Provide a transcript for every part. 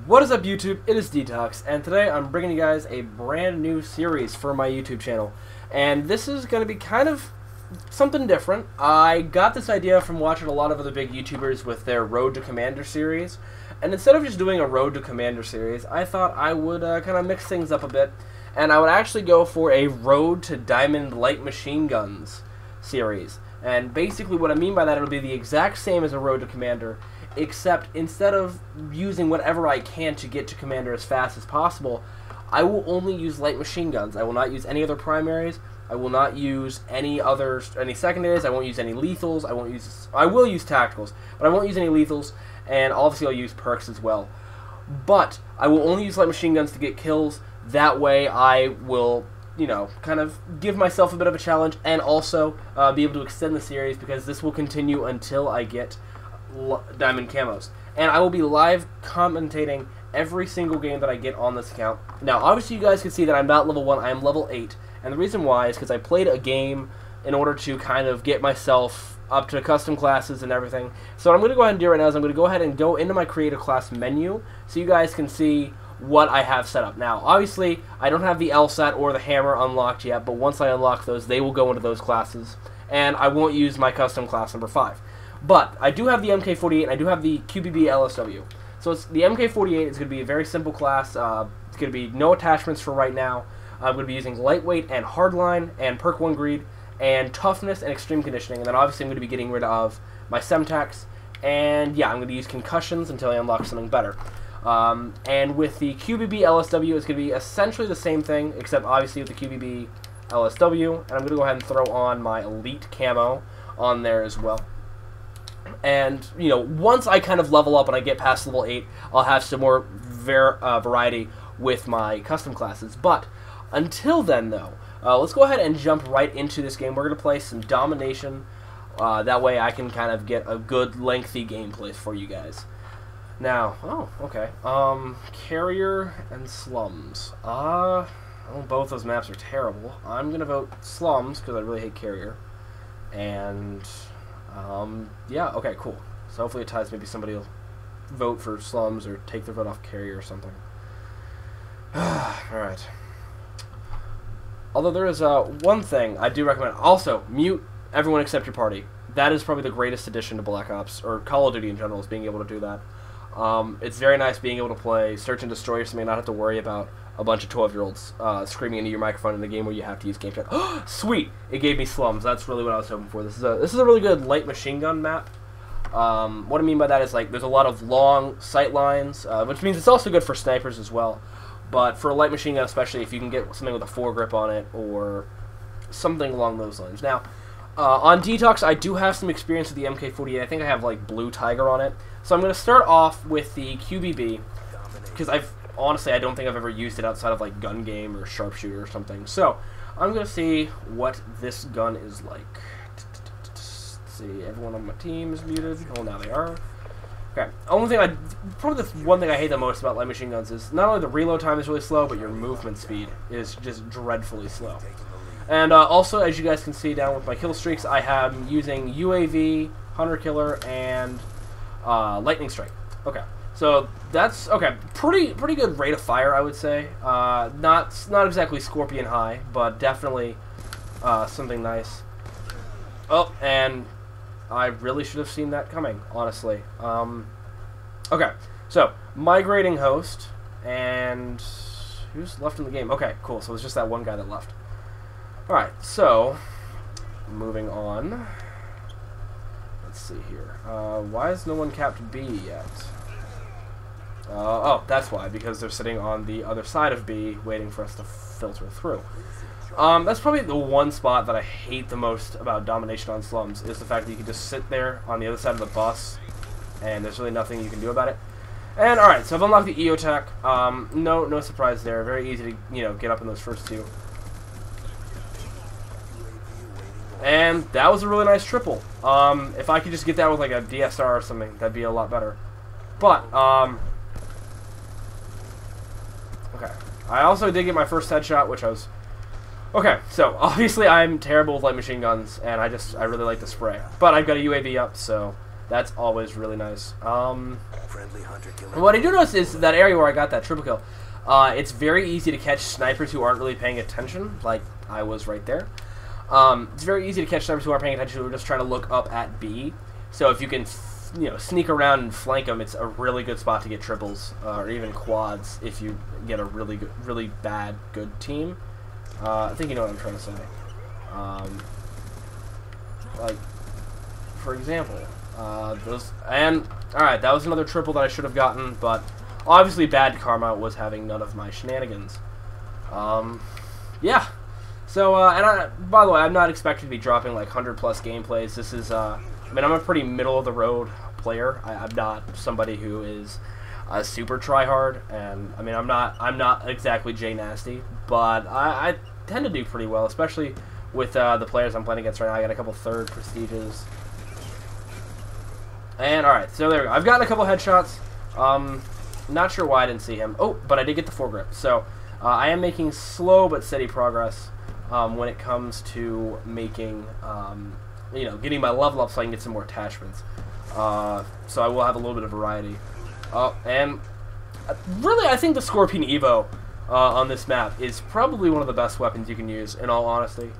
What is up, YouTube? It is Detox, and today I'm bringing you guys a brand new series for my YouTube channel. And this is going to be kind of something different. I got this idea from watching a lot of other big YouTubers with their Road to Commander series. And instead of just doing a Road to Commander series, I thought I would kind of mix things up a bit. And I would actually go for a Road to Diamond Light Machine Guns series. And basically what I mean by that, it'll be the exact same as a Road to Commander, except instead of using whatever I can to get to Commander as fast as possible, I will only use light machine guns. I will not use any other primaries. I will not use any secondaries. I won't use any lethals. I will use tacticals, but I won't use any lethals, and obviously I'll use perks as well. But I will only use light machine guns to get kills. That way I will, you know, kind of give myself a bit of a challenge, and also be able to extend the series, because this will continue until I get diamond camos. And I will be live commentating every single game that I get on this account. Now, obviously you guys can see that I'm not level 1, I am level 8. And the reason why is because I played a game in order to kind of get myself up to custom classes and everything. So what I'm going to go ahead and do right now is I'm going to go ahead and go into my creative class menu so you guys can see what I have set up. Now, obviously, I don't have the LSAT or the hammer unlocked yet, but once I unlock those, they will go into those classes. And I won't use my custom class number 5. But I do have the MK48 and I do have the QBB LSW. So the MK48 is going to be a very simple class. It's going to be no attachments for right now. I'm going to be using lightweight and hardline and perk 1 greed and toughness and extreme conditioning. And then obviously I'm going to be getting rid of my semtax. And yeah, I'm going to use concussions until I unlock something better. And with the QBB LSW, it's going to be essentially the same thing, except obviously with the QBB LSW. And I'm going to go ahead and throw on my elite camo on there as well. And, you know, once I kind of level up and I get past level 8, I'll have some more variety with my custom classes. But until then, though, let's go ahead and jump right into this game. We're going to play some Domination. That way I can kind of get a good, lengthy gameplay for you guys. Now, oh, okay. Carrier and Slums. Well, both those maps are terrible. I'm going to vote Slums because I really hate Carrier. And yeah, okay, cool. So hopefully it ties. Maybe somebody will vote for Slums or take their vote off Carrier or something. Alright. Although there is one thing I do recommend. Also, mute everyone except your party. That is probably the greatest addition to Black Ops, or Call of Duty in general, is being able to do that. It's very nice being able to play Search and Destroy or something, not have to worry about a bunch of 12-year-olds screaming into your microphone in a game where you have to use game chat. Sweet! It gave me Slums. That's really what I was hoping for. This is a really good light machine gun map. What I mean by that is, like, there's a lot of long sight lines, which means it's also good for snipers as well. But for a light machine gun, especially if you can get something with a foregrip on it or something along those lines. Now, on Detox, I do have some experience with the MK48. I think I have, like, Blue Tiger on it. So I'm going to start off with the QBB, because honestly, I don't think I've ever used it outside of, like, Gun Game or Sharpshooter or something. So, I'm going to see what this gun is like. Let's see, everyone on my team is muted. Oh, now they are. Okay, probably the one thing I hate the most about light machine guns is not only the reload time is really slow, but your movement speed is just dreadfully slow. And also, as you guys can see down with my kill streaks, I am using UAV, Hunter Killer, and Lightning Strike. Okay. So that's okay. Pretty good rate of fire, I would say. Not exactly Scorpion high, but definitely something nice. Oh, and I really should have seen that coming, honestly. Okay, so migrating host, and who's left in the game? Okay, cool. So it's just that one guy that left. All right, so moving on. Let's see here. Why is no one capped B yet? Oh, that's why, because they're sitting on the other side of B, waiting for us to filter through. That's probably the one spot that I hate the most about Domination on Slums, is the fact that you can just sit there on the other side of the bus, and there's really nothing you can do about it. And, alright, so I've unlocked the EOTech. No surprise there. Very easy to, you know, get up in those first two. And that was a really nice triple. If I could just get that with, like, a DSR or something, that'd be a lot better. But, okay. I also did get my first headshot, which I was... Okay, so, obviously I'm terrible with light machine guns, and I really like the spray. But I've got a UAV up, so That's always really nice. What I do notice is that area where I got that triple kill, it's very easy to catch snipers who aren't really paying attention, like I was right there. It's very easy to catch snipers who aren't paying attention, who are just trying to look up at B. So if you can, sneak around and flank them, it's a really good spot to get triples, or even quads if you get a really bad good team. I think you know what I'm trying to say. Like, for example, alright, that was another triple that I should have gotten, but obviously bad karma was having none of my shenanigans. Yeah. So, by the way, I'm not expecting to be dropping like 100+ gameplays. This is, I mean, I'm a pretty middle-of-the-road player. I'm not somebody who is a super tryhard, and I mean, I'm not exactly J Nasty, but I tend to do pretty well, especially with the players I'm playing against right now. I got a couple third prestiges. And alright, so there we go. I've gotten a couple headshots. Not sure why I didn't see him. Oh, but I did get the foregrip. So I am making slow but steady progress when it comes to making, getting my level up so I can get some more attachments. So I will have a little bit of variety. And really, I think the Scorpion Evo on this map is probably one of the best weapons you can use, in all honesty.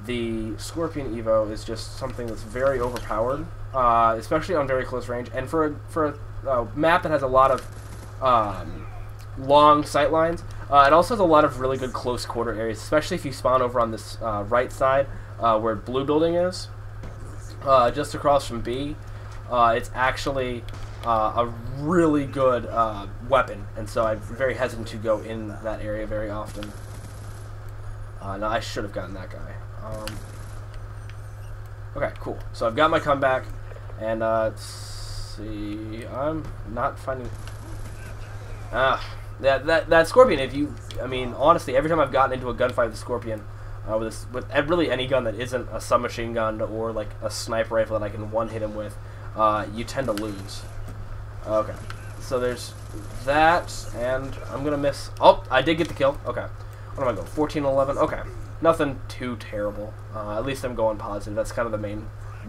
The Scorpion Evo is just something that's very overpowered, especially on very close range. And for a map that has a lot of long sight lines, it also has a lot of really good close quarter areas, especially if you spawn over on this right side where blue building is, just across from B. It's actually a really good weapon, and so I'm very hesitant to go in that area very often. No, I should have gotten that guy. Okay, cool. So I've got my comeback, and let's see. I'm not finding. That Scorpion. I mean, honestly, every time I've gotten into a gunfight with a Scorpion, with really any gun that isn't a submachine gun or like a sniper rifle that I can one hit him with, you tend to lose. Okay, so there's that, and I'm gonna miss. Oh, I did get the kill. Okay, what am I going? 14-11. Okay, nothing too terrible. At least I'm going positive. That's kind of the main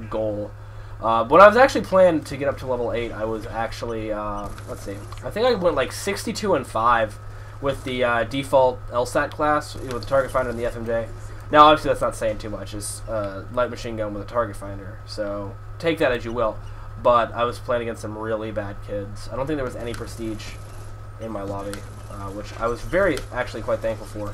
goal. When I was actually planning to get up to level 8, I was actually let's see. I think I went like 62-5 with the default LSAT class with the target finder and the FMJ. Now, obviously, that's not saying too much. It's light machine gun with a target finder, so take that as you will. But I was playing against some really bad kids. I don't think there was any prestige in my lobby, which I was actually quite thankful for,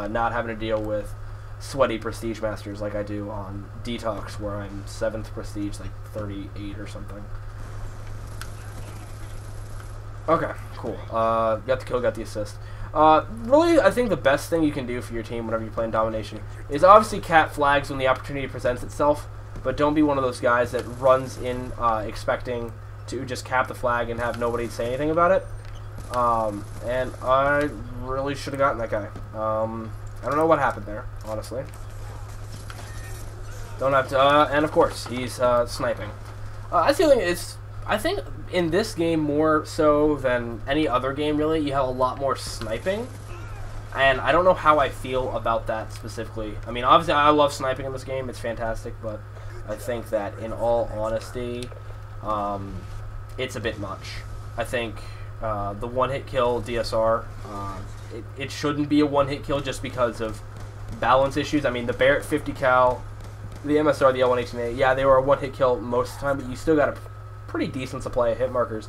not having to deal with sweaty prestige masters like I do on Detox, where I'm 7th prestige, like 38 or something. Okay, cool. Got the kill, got the assist. Really, I think the best thing you can do for your team whenever you're playing Domination is obviously cap flags when the opportunity presents itself, but don't be one of those guys that runs in expecting to just cap the flag and have nobody say anything about it. And I really should have gotten that guy. I don't know what happened there, honestly. Don't have to, and of course, he's sniping. That's the other thing is, I think in this game more so than any other game, really, you have a lot more sniping. And I don't know how I feel about that specifically. I mean, obviously, I love sniping in this game. It's fantastic, but I think that, in all honesty, it's a bit much. I think the one-hit kill DSR, it shouldn't be a one-hit kill just because of balance issues. I mean, the Barrett 50 cal, the MSR, the L118A, yeah, they were a one-hit kill most of the time, but you still got a pretty decent supply of hit markers.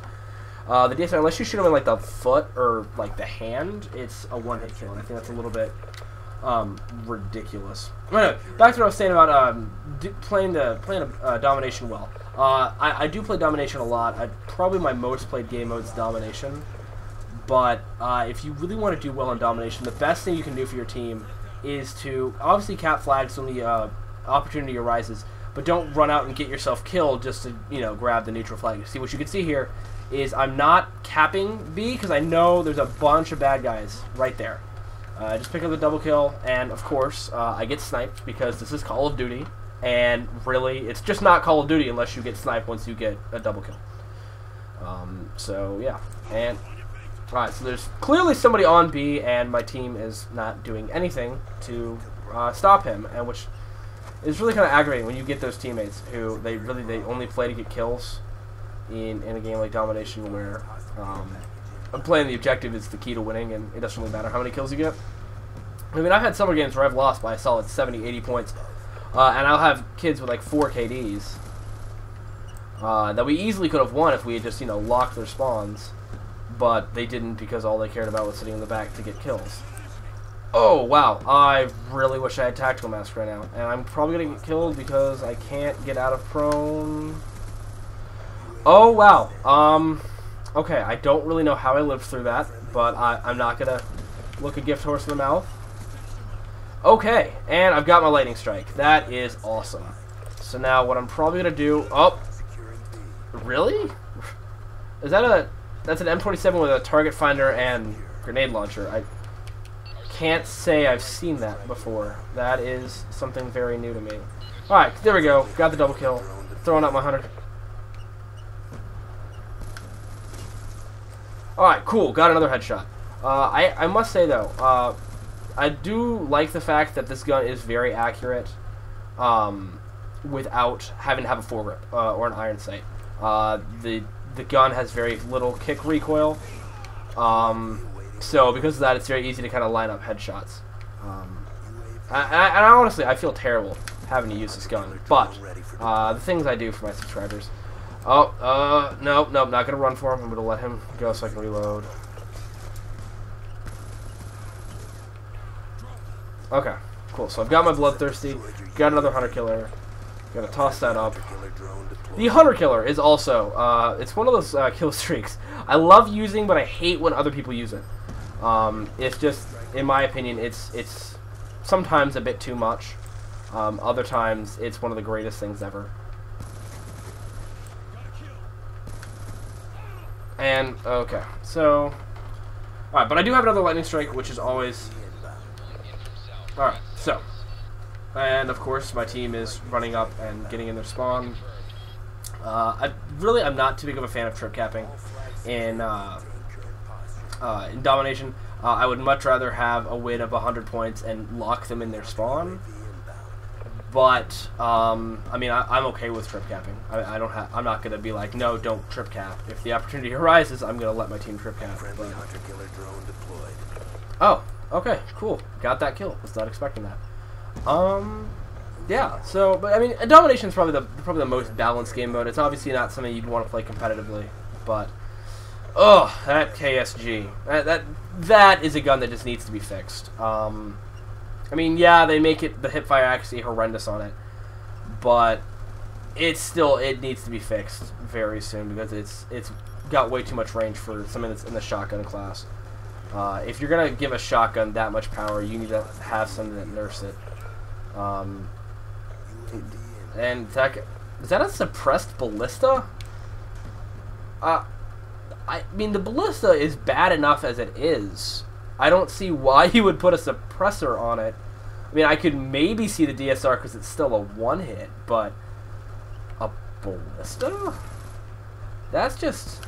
The DSR, unless you shoot them in like the foot or like the hand, it's a one-hit kill, and I think that's a little bit ridiculous. Anyway, back to what I was saying about playing Domination well. I do play Domination a lot. Probably my most played game mode is Domination. But if you really want to do well in Domination, the best thing you can do for your team is to obviously cap flags when the opportunity arises, but don't run out and get yourself killed just to grab the neutral flag. See, what you can see here is I'm not capping B because I know there's a bunch of bad guys right there. I just pick up the double kill, and of course I get sniped because this is Call of Duty, and really it's just not Call of Duty unless you get sniped once you get a double kill. So yeah, and alright, so there's clearly somebody on B, and my team is not doing anything to stop him, and which is really kind of aggravating when you get those teammates who they only play to get kills. in a game like Domination where I'm playing the objective is the key to winning, and it doesn't really matter how many kills you get. I mean, I've had several games where I've lost by a solid 70, 80 points, and I'll have kids with like 4 KDs that we easily could have won if we had just, you know, locked their spawns, but they didn't because all they cared about was sitting in the back to get kills. Oh, wow, I really wish I had Tactical Mask right now, and I'm probably going to get killed because I can't get out of prone. Oh, wow, okay, I don't really know how I lived through that, but I'm not going to look a gift horse in the mouth. Okay, and I've got my Lightning Strike. That is awesome. So now what I'm probably going to do... Oh! Really? Is that that's an M27 with a target finder and grenade launcher. I can't say I've seen that before. That is something very new to me. Alright, there we go. Got the double kill. Throwing out my 100. Alright, cool. Got another headshot. I must say, though, I do like the fact that this gun is very accurate without having to have a foregrip or an iron sight. The gun has very little kick recoil, so because of that, it's very easy to kind of line up headshots. And honestly, I feel terrible having to use this gun, but the things I do for my subscribers. Oh, nope, not going to run for him. I'm going to let him go so I can reload. Okay, cool. So I've got my Bloodthirsty, got another Hunter Killer. Gonna toss that up. The Hunter Killer is also, it's one of those kill streaks I love using, but I hate when other people use it. It's just, in my opinion, it's sometimes a bit too much. Other times, it's one of the greatest things ever. And, okay, so... Alright, but I do have another Lightning Strike, which is always... Alright, so... And, of course, my team is running up and getting in their spawn. I'm not too big of a fan of trip capping in Domination. I would much rather have a win of 100 points and lock them in their spawn. But I mean, I'm okay with trip capping. I'm not gonna be like, no, don't trip cap. If the opportunity arises, I'm gonna let my team trip cap. But... Oh, okay, cool. Got that kill. Was not expecting that. Yeah. So, but I mean, Domination is probably the most balanced game mode. It's obviously not something you'd want to play competitively, but oh, that KSG, that is a gun that just needs to be fixed. I mean, yeah, they make the hipfire accuracy horrendous on it, but it needs to be fixed very soon because it's got way too much range for something that's in the shotgun class. If you're gonna give a shotgun that much power, you need to have something that nerfs it. And is that a suppressed ballista? I mean, the ballista is bad enough as it is. I don't see why you would put a suppressor on it. I mean, I could maybe see the DSR because it's still a one-hit, but a ballista? That's just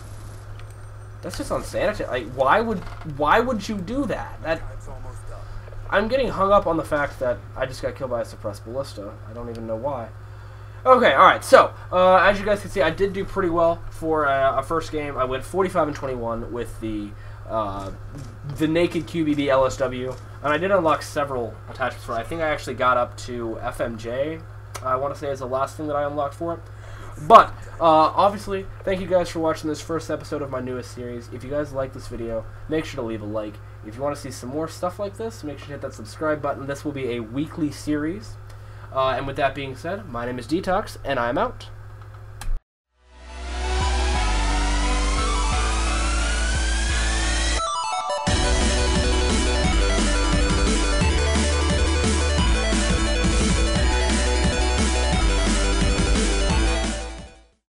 unsanitary. Like, why would you do that? I'm getting hung up on the fact that I just got killed by a suppressed ballista. I don't even know why. Okay, alright, so, as you guys can see, I did do pretty well for a first game. I went 45-21 with the naked QBB LSW, and I did unlock several attachments for it. I think I actually got up to FMJ, I want to say is the last thing that I unlocked for it. But, obviously, thank you guys for watching this first episode of my newest series. If you guys like this video, make sure to leave a like. If you want to see some more stuff like this, make sure to hit that subscribe button. This will be a weekly series. And with that being said, my name is Detox, and I'm out.